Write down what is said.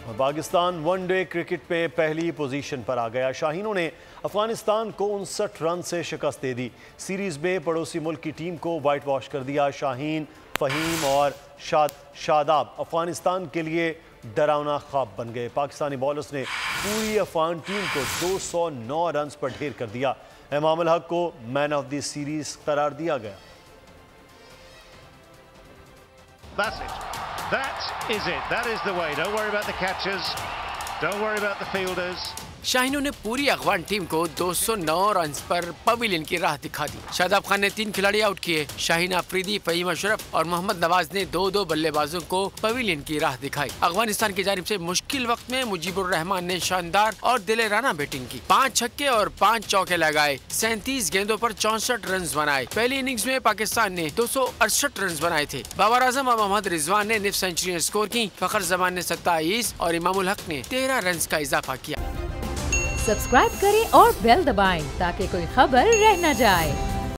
Pakistan one day cricket में पहली position पर आ गया। शाहीनों ने अफगानिस्तान को 59 रन से शिकस्त दे दी। सीरीज में पड़ोसी मुल्क की टीम को वाइट वॉश कर दिया। शाहीन, फहीम और शादाब अफगानिस्तान के लिए डरावना ख्वाब बन गए। पाकिस्तानी बॉलर्स ने पूरी अफगान टीम को 209 रन पर ढेर कर दिया। इमामुल हक को मैन ऑफ द सीरीज करार दिया गया। That is it. That is the way. Don't worry about the catchers. Don't worry about the fielders. शाहीनों ने पूरी अफगान टीम को 209 रन पर पवेलियन की राह दिखा दी। शादाब खान ने 3 खिलाड़ी आउट किए। शाहीन आफरीदी, फहीम अशरफ और मोहम्मद नवाज ने 2-2 बल्लेबाजों को पवेलियन की राह दिखाई। अफगानिस्तान की जानिब से मुश्किल वक्त में मुजीबुर रहमान ने शानदार और दिलेराना बैटिंग की। 5 छक्के और 5 चौके लगाए। 37 गेंदों पर 64 रन बनाए। पहली इनिंग्स में पाकिस्तान ने 268 रन बनाए थे। बाबर आजम और मोहम्मद रिजवान ने निफ सेंचुरी स्कोर की। फखर जमान ने 27 और इमामुल हक ने 13 रन का इजाफा किया। सब्सक्राइब करें और बेल दबाएं ताकि कोई खबर रह न जाए।